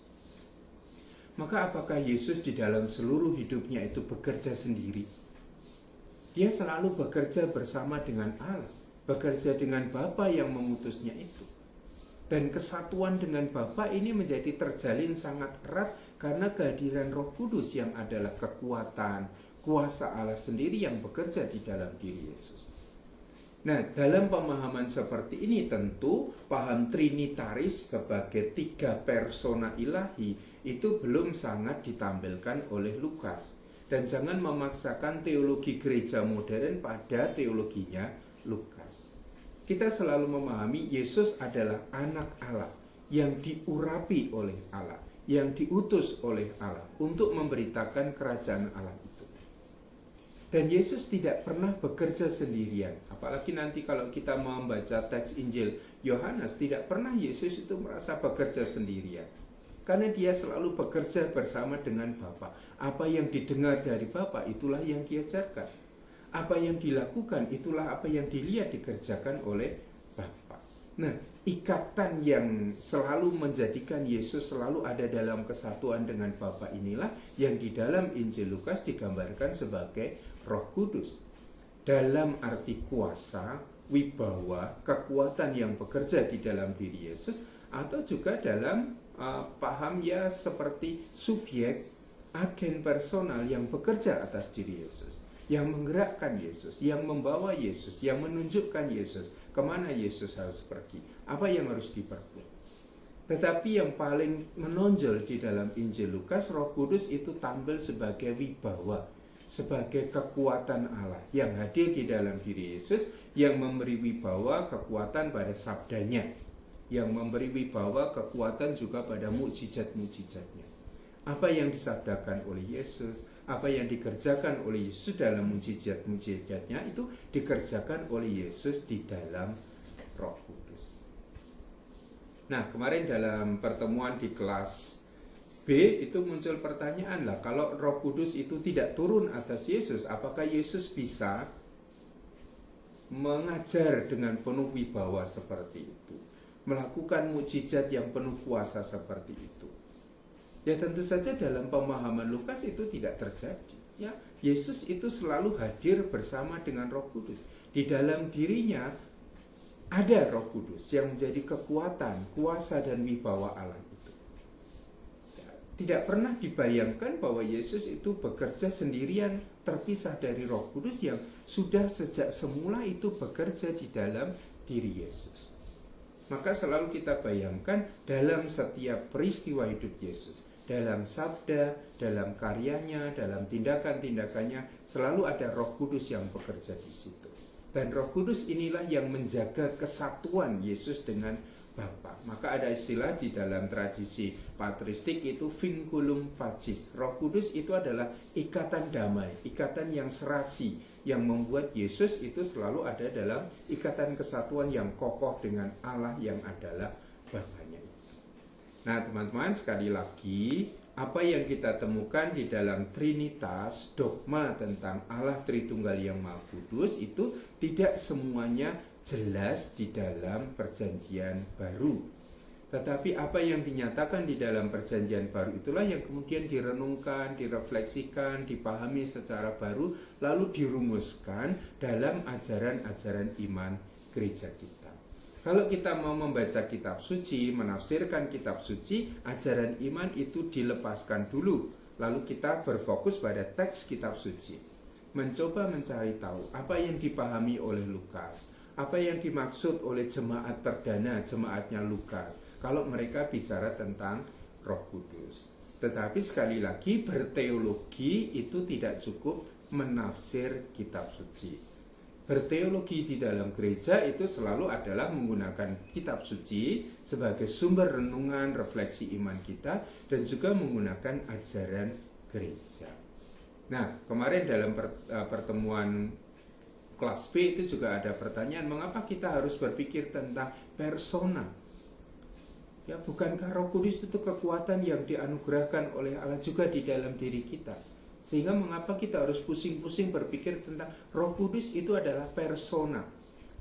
Maka apakah Yesus di dalam seluruh hidupnya itu bekerja sendiri? Dia selalu bekerja bersama dengan Allah, bekerja dengan Bapa yang mengutusnya itu. Dan kesatuan dengan Bapa ini menjadi terjalin sangat erat karena kehadiran Roh Kudus yang adalah kekuatan, kuasa Allah sendiri yang bekerja di dalam diri Yesus. Nah, dalam pemahaman seperti ini tentu paham trinitaris sebagai 3 persona ilahi itu belum sangat ditampilkan oleh Lukas. Dan jangan memaksakan teologi gereja modern pada teologinya Lukas. Kita selalu memahami Yesus adalah anak Allah yang diurapi oleh Allah, yang diutus oleh Allah untuk memberitakan kerajaan Allah itu. Dan Yesus tidak pernah bekerja sendirian. Apalagi nanti kalau kita membaca teks Injil Yohanes, tidak pernah Yesus itu merasa bekerja sendirian. Karena dia selalu bekerja bersama dengan Bapa. Apa yang didengar dari Bapa itulah yang diajarkan. Apa yang dilakukan itulah apa yang dilihat dikerjakan oleh Bapa. Nah, ikatan yang selalu menjadikan Yesus selalu ada dalam kesatuan dengan Bapa inilah yang di dalam Injil Lukas digambarkan sebagai Roh Kudus. Dalam arti kuasa, wibawa, kekuatan yang bekerja di dalam diri Yesus, atau juga dalam paham ya seperti subjek, agen personal yang bekerja atas diri Yesus, yang menggerakkan Yesus, yang membawa Yesus, yang menunjukkan Yesus kemana Yesus harus pergi, apa yang harus diperbuat. Tetapi yang paling menonjol di dalam Injil Lukas, Roh Kudus itu tampil sebagai wibawa, sebagai kekuatan Allah yang hadir di dalam diri Yesus, yang memberi wibawa kekuatan pada sabdanya, yang memberi wibawa kekuatan juga pada mukjizat-mukjizatnya. Apa yang disabdakan oleh Yesus, apa yang dikerjakan oleh Yesus dalam mukjizat-mukjizatnya itu dikerjakan oleh Yesus di dalam Roh Kudus. Nah, kemarin dalam pertemuan di kelas B itu muncul pertanyaan lah, kalau Roh Kudus itu tidak turun atas Yesus, apakah Yesus bisa mengajar dengan penuh wibawa seperti itu, melakukan mukjizat yang penuh kuasa seperti itu? Ya tentu saja dalam pemahaman Lukas itu tidak terjadi. Ya, Yesus itu selalu hadir bersama dengan Roh Kudus. Di dalam dirinya ada Roh Kudus yang menjadi kekuatan, kuasa dan wibawa Allah itu. Ya, tidak pernah dibayangkan bahwa Yesus itu bekerja sendirian terpisah dari Roh Kudus yang sudah sejak semula itu bekerja di dalam diri Yesus. Maka selalu kita bayangkan dalam setiap peristiwa hidup Yesus, dalam sabda, dalam karyanya, dalam tindakan-tindakannya, selalu ada Roh Kudus yang bekerja di situ. Dan Roh Kudus inilah yang menjaga kesatuan Yesus dengan Bapa. Maka ada istilah di dalam tradisi patristik itu vinculum pacis. Roh Kudus itu adalah ikatan damai, ikatan yang serasi, yang membuat Yesus itu selalu ada dalam ikatan kesatuan yang kokoh dengan Allah yang adalah Bapaknya itu. Nah teman-teman, sekali lagi, apa yang kita temukan di dalam Trinitas, dogma tentang Allah Tritunggal yang Maha Kudus itu tidak semuanya jelas di dalam Perjanjian Baru. Tetapi apa yang dinyatakan di dalam Perjanjian Baru itulah yang kemudian direnungkan, direfleksikan, dipahami secara baru, lalu dirumuskan dalam ajaran-ajaran iman gereja kita. Kalau kita mau membaca kitab suci, menafsirkan kitab suci, ajaran iman itu dilepaskan dulu. Lalu kita berfokus pada teks kitab suci. Mencoba mencari tahu apa yang dipahami oleh Lukas, apa yang dimaksud oleh jemaat perdana, jemaatnya Lukas, kalau mereka bicara tentang Roh Kudus. Tetapi sekali lagi, berteologi itu tidak cukup menafsir kitab suci. Berteologi di dalam gereja itu selalu adalah menggunakan kitab suci sebagai sumber renungan, refleksi iman kita, dan juga menggunakan ajaran gereja. Nah, kemarin dalam pertemuan kelas B itu juga ada pertanyaan, mengapa kita harus berpikir tentang persona? Ya, bukankah Roh Kudus itu kekuatan yang dianugerahkan oleh Allah juga di dalam diri kita? Sehingga mengapa kita harus pusing-pusing berpikir tentang Roh Kudus itu adalah persona,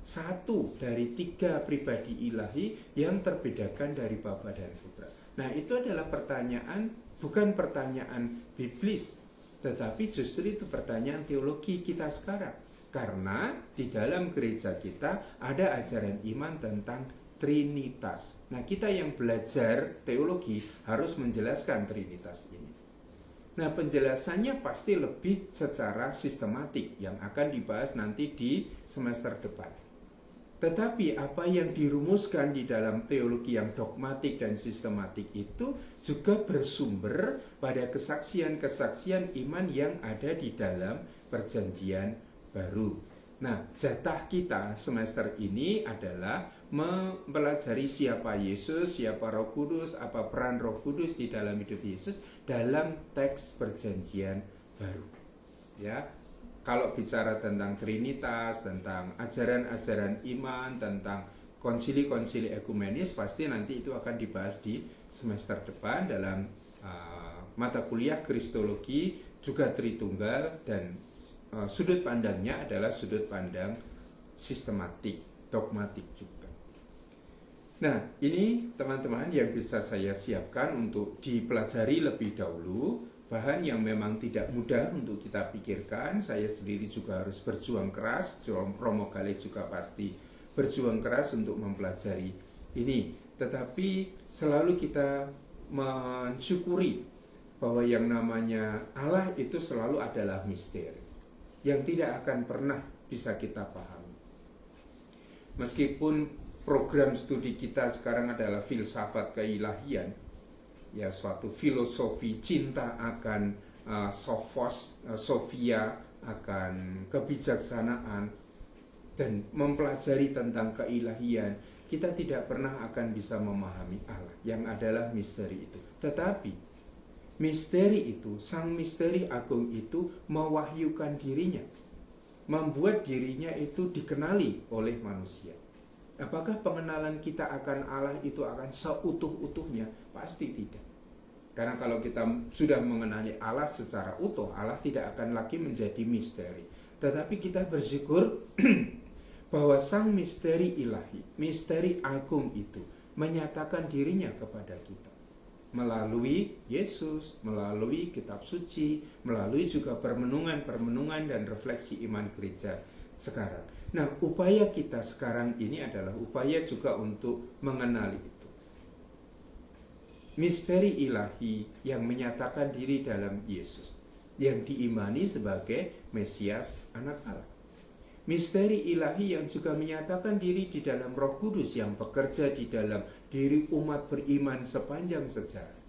satu dari 3 pribadi ilahi yang terbedakan dari Bapa dan Putra. Nah, itu adalah pertanyaan, bukan pertanyaan biblis, tetapi justru itu pertanyaan teologi kita sekarang. Karena di dalam gereja kita ada ajaran iman tentang Trinitas. Nah, kita yang belajar teologi harus menjelaskan Trinitas ini. Nah, penjelasannya pasti lebih secara sistematik yang akan dibahas nanti di semester depan. Tetapi apa yang dirumuskan di dalam teologi yang dogmatik dan sistematik itu juga bersumber pada kesaksian-kesaksian iman yang ada di dalam Perjanjian Baru. Nah, jatah kita semester ini adalah mempelajari siapa Yesus, siapa Roh Kudus, apa peran Roh Kudus di dalam hidup Yesus dalam teks Perjanjian Baru. Ya, kalau bicara tentang Trinitas, tentang ajaran-ajaran iman, tentang konsili-konsili ekumenis, pasti nanti itu akan dibahas di semester depan dalam mata kuliah Kristologi, juga Tritunggal, dan sudut pandangnya adalah sudut pandang sistematik, dogmatik juga. Nah, ini teman-teman yang bisa saya siapkan untuk dipelajari lebih dahulu. Bahan yang memang tidak mudah untuk kita pikirkan. Saya sendiri juga harus berjuang keras. Romo Gale juga pasti berjuang keras untuk mempelajari ini. Tetapi selalu kita mensyukuri bahwa yang namanya Allah itu selalu adalah misteri yang tidak akan pernah bisa kita pahami. Meskipun program studi kita sekarang adalah filsafat keilahian, ya, suatu filosofi cinta akan Sophia, akan kebijaksanaan, dan mempelajari tentang keilahian, kita tidak pernah akan bisa memahami Allah yang adalah misteri itu. Tetapi misteri itu, sang misteri agung itu mewahyukan dirinya, membuat dirinya itu dikenali oleh manusia. Apakah pengenalan kita akan Allah itu akan seutuh-utuhnya? Pasti tidak. Karena kalau kita sudah mengenali Allah secara utuh, Allah tidak akan lagi menjadi misteri. Tetapi kita bersyukur bahwa sang misteri ilahi, misteri agung itu menyatakan dirinya kepada kita. Melalui Yesus, melalui kitab suci, melalui juga permenungan-permenungan dan refleksi iman gereja sekarang. Nah, upaya kita sekarang ini adalah upaya juga untuk mengenali itu. Misteri ilahi yang menyatakan diri dalam Yesus, yang diimani sebagai Mesias, Anak Allah. Misteri ilahi yang juga menyatakan diri di dalam Roh Kudus yang bekerja di dalam diri umat beriman sepanjang sejarah,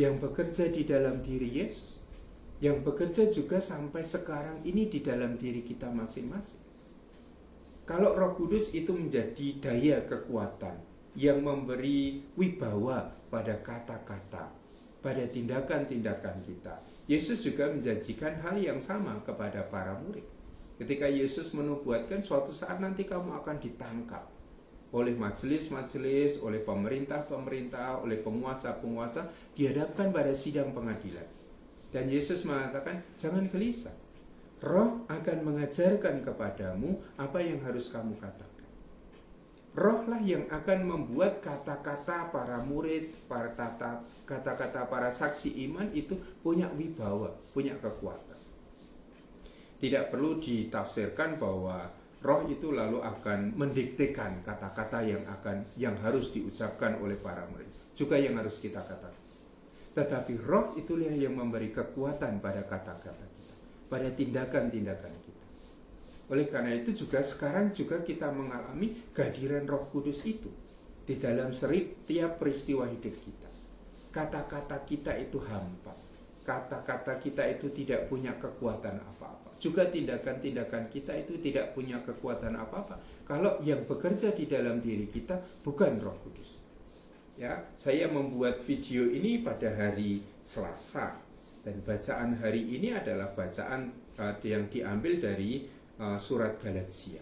yang bekerja di dalam diri Yesus, yang bekerja juga sampai sekarang ini di dalam diri kita masing-masing. Kalau Roh Kudus itu menjadi daya kekuatan yang memberi wibawa pada kata-kata, pada tindakan-tindakan kita. Yesus juga menjanjikan hal yang sama kepada para murid. Ketika Yesus menubuatkan suatu saat nanti kamu akan ditangkap. oleh majelis-majelis, oleh pemerintah-pemerintah, oleh penguasa-penguasa, dihadapkan pada sidang pengadilan. Dan Yesus mengatakan, jangan gelisah. Roh akan mengajarkan kepadamu apa yang harus kamu katakan. Rohlah yang akan membuat kata-kata para murid, kata-kata para saksi iman itu punya wibawa, punya kekuatan. Tidak perlu ditafsirkan bahwa roh itu lalu akan mendiktekan kata-kata yang harus diucapkan oleh para murid, juga yang harus kita katakan. Tetapi roh itulah yang memberi kekuatan pada kata-kata kita, pada tindakan-tindakan kita. Oleh karena itu sekarang kita mengalami kehadiran Roh Kudus itu di dalam setiap peristiwa hidup kita. Kata-kata kita itu hampa. Kata-kata kita itu tidak punya kekuatan apa-apa. Juga tindakan-tindakan kita itu tidak punya kekuatan apa-apa kalau yang bekerja di dalam diri kita bukan Roh Kudus. Ya, saya membuat video ini pada hari Selasa, dan bacaan hari ini adalah bacaan yang diambil dari surat Galatia.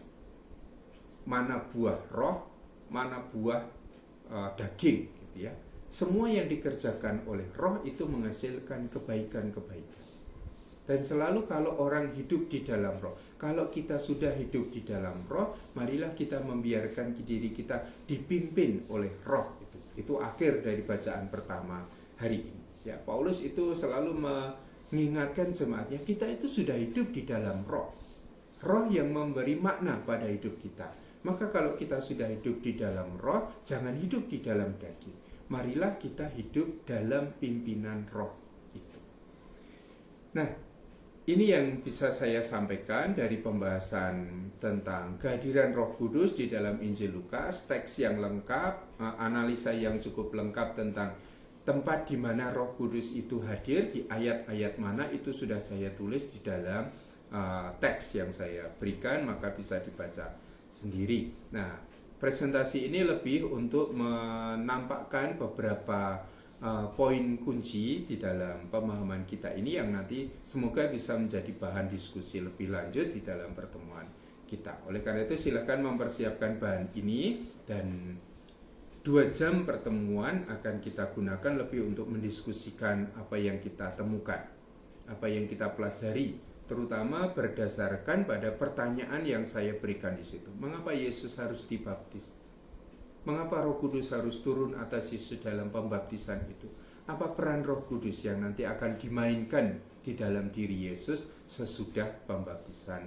Mana buah roh, mana buah daging, gitu ya. Semua yang dikerjakan oleh roh itu menghasilkan kebaikan-kebaikan. Dan selalu kalau orang hidup di dalam roh, kalau kita sudah hidup di dalam roh, marilah kita membiarkan diri kita dipimpin oleh roh itu. Itu akhir dari bacaan pertama hari ini. Ya, Paulus itu selalu mengingatkan jemaatnya, kita itu sudah hidup di dalam roh. Roh yang memberi makna pada hidup kita. Maka kalau kita sudah hidup di dalam roh, jangan hidup di dalam daging. Marilah kita hidup dalam pimpinan roh itu. Nah, ini yang bisa saya sampaikan dari pembahasan tentang kehadiran Roh Kudus di dalam Injil Lukas, teks yang lengkap, analisa yang cukup lengkap tentang tempat di mana Roh Kudus itu hadir, di ayat-ayat mana itu sudah saya tulis di dalam teks yang saya berikan, maka bisa dibaca sendiri. Nah, presentasi ini lebih untuk menampakkan beberapa poin kunci di dalam pemahaman kita ini yang nanti semoga bisa menjadi bahan diskusi lebih lanjut di dalam pertemuan kita. Oleh karena itu silakan mempersiapkan bahan ini, dan 2 jam pertemuan akan kita gunakan lebih untuk mendiskusikan apa yang kita temukan, apa yang kita pelajari, terutama berdasarkan pada pertanyaan yang saya berikan di situ. Mengapa Yesus harus dibaptis? Mengapa Roh Kudus harus turun atas Yesus dalam pembaptisan itu? Apa peran Roh Kudus yang nanti akan dimainkan di dalam diri Yesus sesudah pembaptisan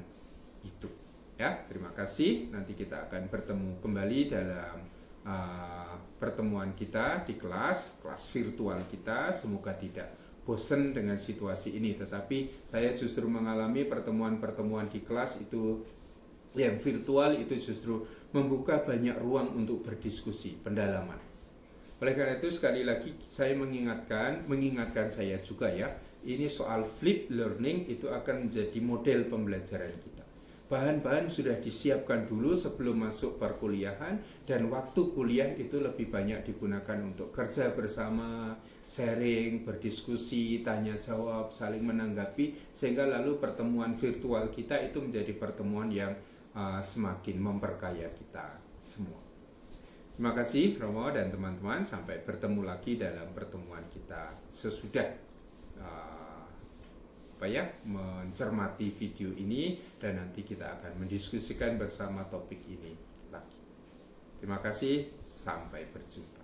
itu? Ya, terima kasih. Nanti kita akan bertemu kembali dalam pertemuan kita di kelas virtual kita. Semoga tidak bosan dengan situasi ini, tetapi saya justru mengalami pertemuan-pertemuan di kelas itu yang virtual itu justru membuka banyak ruang untuk berdiskusi, pendalaman. Oleh karena itu sekali lagi saya mengingatkan saya juga ya, ini soal flip learning itu akan menjadi model pembelajaran kita. Bahan-bahan sudah disiapkan dulu sebelum masuk perkuliahan, dan waktu kuliah itu lebih banyak digunakan untuk kerja bersama, sharing, berdiskusi, tanya jawab, saling menanggapi, sehingga lalu pertemuan virtual kita itu menjadi pertemuan yang semakin memperkaya kita semua. Terima kasih Romo dan teman-teman, sampai bertemu lagi dalam pertemuan kita sesudah mencermati video ini, dan nanti kita akan mendiskusikan bersama topik ini lagi. Terima kasih, sampai berjumpa.